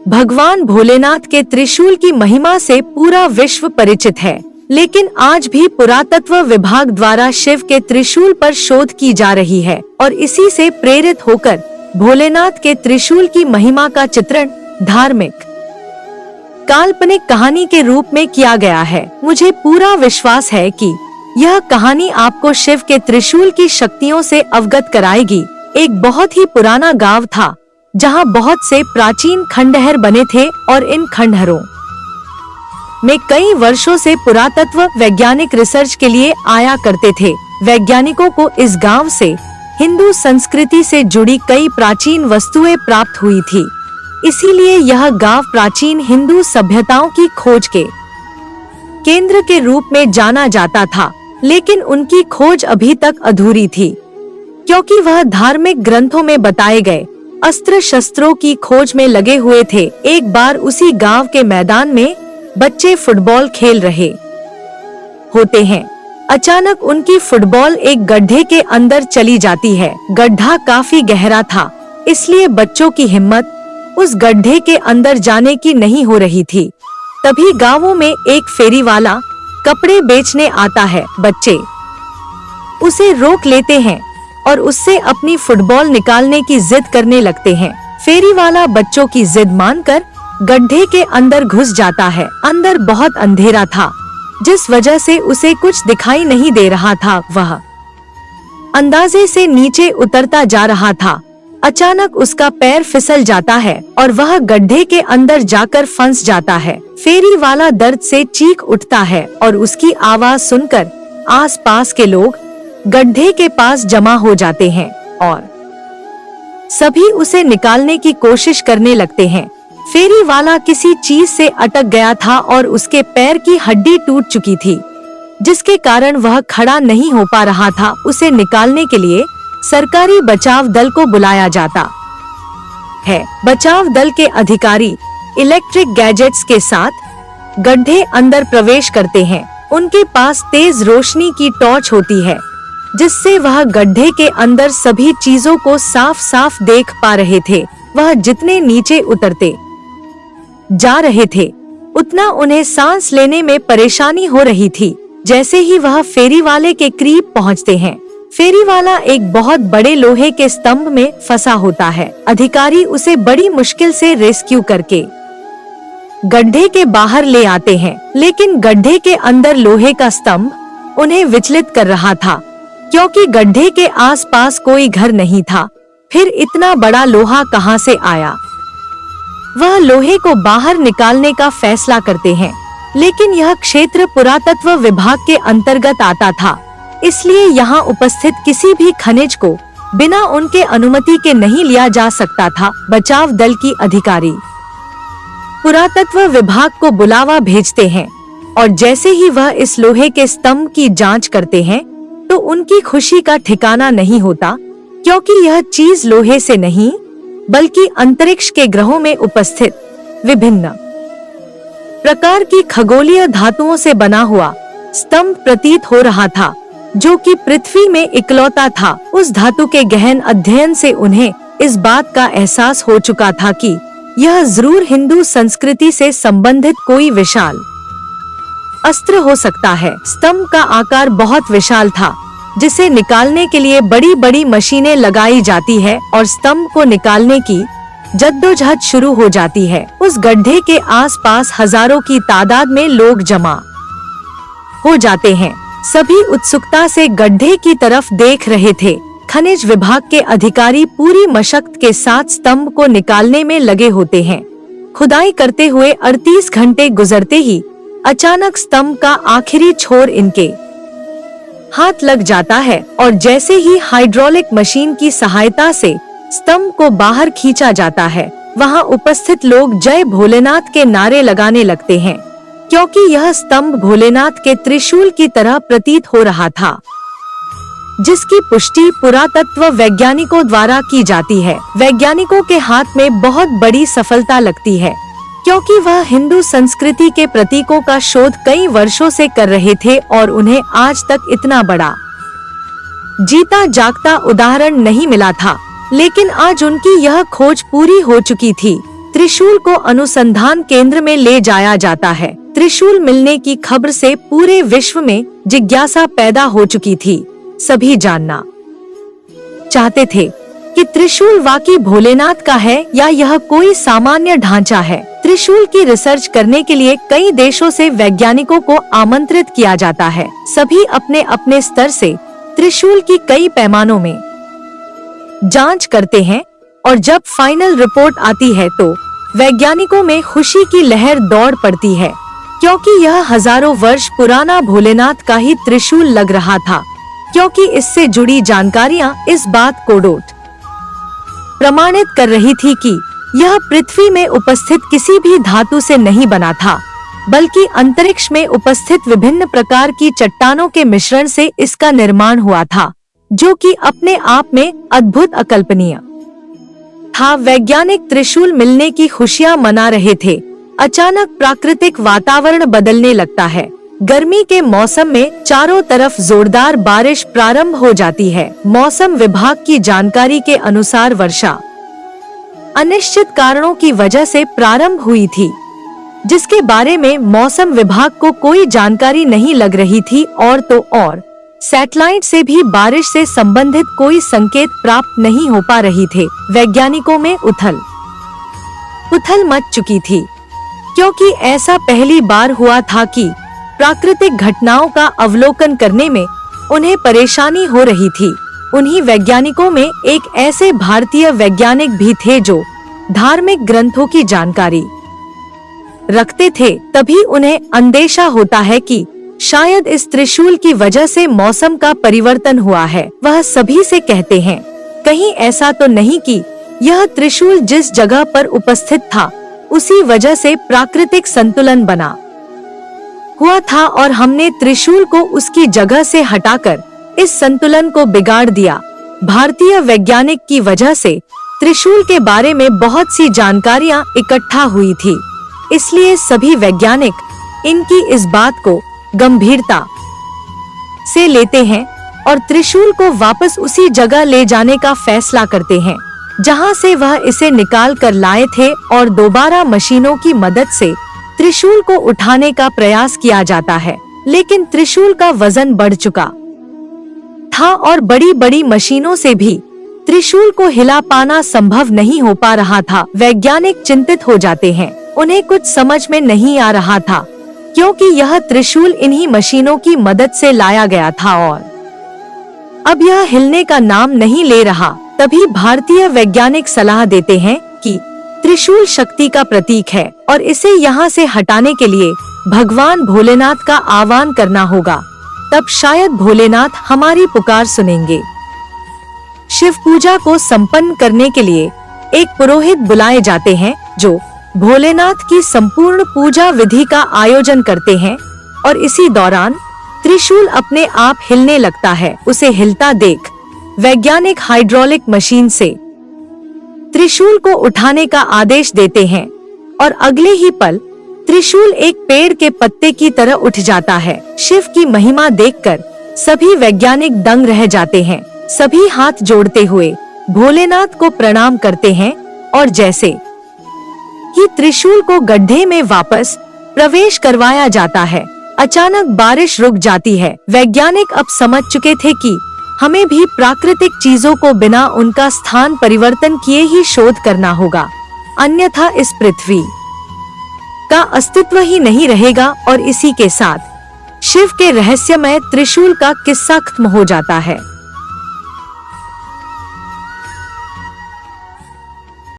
भगवान भोलेनाथ के त्रिशूल की महिमा से पूरा विश्व परिचित है, लेकिन आज भी पुरातत्व विभाग द्वारा शिव के त्रिशूल पर शोध की जा रही है और इसी से प्रेरित होकर भोलेनाथ के त्रिशूल की महिमा का चित्रण धार्मिक काल्पनिक कहानी के रूप में किया गया है। मुझे पूरा विश्वास है कि यह कहानी आपको शिव के त्रिशूल की शक्तियों से अवगत कराएगी। एक बहुत ही पुराना गांव था जहां बहुत से प्राचीन खंडहर बने थे और इन खंडहरों में कई वर्षों से पुरातत्व वैज्ञानिक रिसर्च के लिए आया करते थे। वैज्ञानिकों को इस गांव से हिंदू संस्कृति से जुड़ी कई प्राचीन वस्तुएं प्राप्त हुई थी, इसीलिए यह गांव प्राचीन हिंदू सभ्यताओं की खोज के केंद्र के रूप में जाना जाता था। लेकिन उनकी खोज अभी तक अधूरी थी, क्योंकि वह धार्मिक ग्रंथों में बताए गए अस्त्र शस्त्रों की खोज में लगे हुए थे। एक बार उसी गांव के मैदान में बच्चे फुटबॉल खेल रहे होते हैं। अचानक उनकी फुटबॉल एक गड्ढे के अंदर चली जाती है। गड्ढा काफी गहरा था, इसलिए बच्चों की हिम्मत उस गड्ढे के अंदर जाने की नहीं हो रही थी। तभी गांवों में एक फेरी वाला कपड़े बेचने आता है। बच्चे उसे रोक लेते हैं और उससे अपनी फुटबॉल निकालने की जिद करने लगते हैं। फेरी वाला बच्चों की जिद मानकर गड्ढे के अंदर घुस जाता है। अंदर बहुत अंधेरा था, जिस वजह से उसे कुछ दिखाई नहीं दे रहा था। वह अंदाजे से नीचे उतरता जा रहा था। अचानक उसका पैर फिसल जाता है और वह गड्ढे के अंदर जाकर फंस जाता है। फेरी वाला दर्द से चीख उठता है और उसकी आवाज सुनकर आसपास के लोग गड्ढे के पास जमा हो जाते हैं और सभी उसे निकालने की कोशिश करने लगते हैं। फेरी वाला किसी चीज से अटक गया था और उसके पैर की हड्डी टूट चुकी थी, जिसके कारण वह खड़ा नहीं हो पा रहा था। उसे निकालने के लिए सरकारी बचाव दल को बुलाया जाता है। बचाव दल के अधिकारी इलेक्ट्रिक गैजेट्स के साथ गड्ढे अंदर प्रवेश करते हैं। उनके पास तेज रोशनी की टॉर्च होती है, जिससे वह गड्ढे के अंदर सभी चीजों को साफ साफ देख पा रहे थे। वह जितने नीचे उतरते जा रहे थे, उतना उन्हें सांस लेने में परेशानी हो रही थी। जैसे ही वह फेरी वाले के करीब पहुंचते हैं, फेरी वाला एक बहुत बड़े लोहे के स्तंभ में फंसा होता है। अधिकारी उसे बड़ी मुश्किल से रेस्क्यू करके गड्ढे के बाहर ले आते हैं, लेकिन गड्ढे के अंदर लोहे का स्तंभ उन्हें विचलित कर रहा था, क्योंकि गड्ढे के आसपास कोई घर नहीं था। फिर इतना बड़ा लोहा कहां से आया? वह लोहे को बाहर निकालने का फैसला करते हैं, लेकिन यह क्षेत्र पुरातत्व विभाग के अंतर्गत आता था, इसलिए यहाँ उपस्थित किसी भी खनिज को बिना उनके अनुमति के नहीं लिया जा सकता था। बचाव दल की अधिकारी पुरातत्व विभाग को बुलावा भेजते हैं और जैसे ही वह इस लोहे के स्तंभ की जांच करते हैं, तो उनकी खुशी का ठिकाना नहीं होता, क्योंकि यह चीज लोहे से नहीं बल्कि अंतरिक्ष के ग्रहों में उपस्थित विभिन्न प्रकार की खगोलीय धातुओं से बना हुआ स्तंभ प्रतीत हो रहा था, जो कि पृथ्वी में इकलौता था। उस धातु के गहन अध्ययन से उन्हें इस बात का एहसास हो चुका था कि यह जरूर हिंदू संस्कृति से संबंधित कोई विशाल अस्त्र हो सकता है। स्तंभ का आकार बहुत विशाल था, जिसे निकालने के लिए बड़ी बड़ी मशीनें लगाई जाती है और स्तंभ को निकालने की जद्दोजहद शुरू हो जाती है। उस गड्ढे के आसपास हजारों की तादाद में लोग जमा हो जाते हैं। सभी उत्सुकता से गड्ढे की तरफ देख रहे थे। खनिज विभाग के अधिकारी पूरी मशक्कत के साथ स्तंभ को निकालने में लगे होते हैं। खुदाई करते हुए 38 घंटे गुजरते ही अचानक स्तंभ का आखिरी छोर इनके हाथ लग जाता है और जैसे ही हाइड्रोलिक मशीन की सहायता से स्तंभ को बाहर खींचा जाता है, वहां उपस्थित लोग जय भोलेनाथ के नारे लगाने लगते हैं, क्योंकि यह स्तंभ भोलेनाथ के त्रिशूल की तरह प्रतीत हो रहा था, जिसकी पुष्टि पुरातत्व वैज्ञानिकों द्वारा की जाती है। वैज्ञानिकों के हाथ में बहुत बड़ी सफलता लगती है, क्योंकि वह हिंदू संस्कृति के प्रतीकों का शोध कई वर्षों से कर रहे थे और उन्हें आज तक इतना बड़ा जीता जागता उदाहरण नहीं मिला था। लेकिन आज उनकी यह खोज पूरी हो चुकी थी। त्रिशूल को अनुसंधान केंद्र में ले जाया जाता है। त्रिशूल मिलने की खबर से पूरे विश्व में जिज्ञासा पैदा हो चुकी थी। सभी जानना चाहते थे कि त्रिशूल वाकई भोलेनाथ का है या यह कोई सामान्य ढांचा है। त्रिशूल की रिसर्च करने के लिए कई देशों से वैज्ञानिकों को आमंत्रित किया जाता है। सभी अपने अपने स्तर से त्रिशूल की कई पैमानों में जांच करते हैं और जब फाइनल रिपोर्ट आती है तो वैज्ञानिकों में खुशी की लहर दौड़ पड़ती है, क्योंकि यह हजारों वर्ष पुराना भोलेनाथ का ही त्रिशूल लग रहा था। क्योंकि इससे जुड़ी जानकारियां इस बात को प्रमाणित कर रही थी कि यह पृथ्वी में उपस्थित किसी भी धातु से नहीं बना था, बल्कि अंतरिक्ष में उपस्थित विभिन्न प्रकार की चट्टानों के मिश्रण से इसका निर्माण हुआ था, जो कि अपने आप में अद्भुत अकल्पनीय था। वैज्ञानिक त्रिशूल मिलने की खुशियां मना रहे थे। अचानक प्राकृतिक वातावरण बदलने लगता है। गर्मी के मौसम में चारों तरफ जोरदार बारिश प्रारंभ हो जाती है। मौसम विभाग की जानकारी के अनुसार वर्षा अनिश्चित कारणों की वजह से प्रारंभ हुई थी, जिसके बारे में मौसम विभाग को कोई जानकारी नहीं लग रही थी। और तो और सैटेलाइट से भी बारिश से संबंधित कोई संकेत प्राप्त नहीं हो पा रही थे। वैज्ञानिकों में उथल मच चुकी थी, क्योंकि ऐसा पहली बार हुआ था कि प्राकृतिक घटनाओं का अवलोकन करने में उन्हें परेशानी हो रही थी। उन्हीं वैज्ञानिकों में एक ऐसे भारतीय वैज्ञानिक भी थे जो धार्मिक ग्रंथों की जानकारी रखते थे। तभी उन्हें अंदेशा होता है कि शायद इस त्रिशूल की वजह से मौसम का परिवर्तन हुआ है। वह सभी से कहते हैं, कहीं ऐसा तो नहीं कि यह त्रिशूल जिस जगह पर उपस्थित था उसी वजह से प्राकृतिक संतुलन बना हुआ था और हमने त्रिशूल को उसकी जगह से हटाकर इस संतुलन को बिगाड़ दिया। भारतीय वैज्ञानिक की वजह से त्रिशूल के बारे में बहुत सी जानकारियां इकट्ठा हुई थी, इसलिए सभी वैज्ञानिक इनकी इस बात को गंभीरता से लेते हैं और त्रिशूल को वापस उसी जगह ले जाने का फैसला करते हैं जहां से वह इसे निकाल कर लाए थे, और दोबारा मशीनों की मदद से त्रिशूल को उठाने का प्रयास किया जाता है। लेकिन त्रिशूल का वजन बढ़ चुका था और बड़ी बड़ी मशीनों से भी त्रिशूल को हिला पाना संभव नहीं हो पा रहा था। वैज्ञानिक चिंतित हो जाते हैं। उन्हें कुछ समझ में नहीं आ रहा था, क्योंकि यह त्रिशूल इन्हीं मशीनों की मदद से लाया गया था और अब यह हिलने का नाम नहीं ले रहा। तभी भारतीय वैज्ञानिक सलाह देते हैं कि त्रिशूल शक्ति का प्रतीक है और इसे यहाँ से हटाने के लिए भगवान भोलेनाथ का आह्वान करना होगा, तब शायद भोलेनाथ हमारी पुकार सुनेंगे। शिव पूजा को संपन्न करने के लिए एक पुरोहित बुलाए जाते हैं जो भोलेनाथ की संपूर्ण पूजा विधि का आयोजन करते हैं, और इसी दौरान त्रिशूल अपने आप हिलने लगता है। उसे हिलता देख वैज्ञानिक हाइड्रोलिक मशीन से त्रिशूल को उठाने का आदेश देते हैं और अगले ही पल त्रिशूल एक पेड़ के पत्ते की तरह उठ जाता है। शिव की महिमा देखकर सभी वैज्ञानिक दंग रह जाते हैं। सभी हाथ जोड़ते हुए भोलेनाथ को प्रणाम करते हैं और जैसे ही त्रिशूल को गड्ढे में वापस प्रवेश करवाया जाता है, अचानक बारिश रुक जाती है। वैज्ञानिक अब समझ चुके थे कि हमें भी प्राकृतिक चीजों को बिना उनका स्थान परिवर्तन किए ही शोध करना होगा, अन्यथा इस पृथ्वी का अस्तित्व ही नहीं रहेगा। और इसी के साथ शिव के रहस्यमय त्रिशूल का किस्सा खत्म हो जाता है।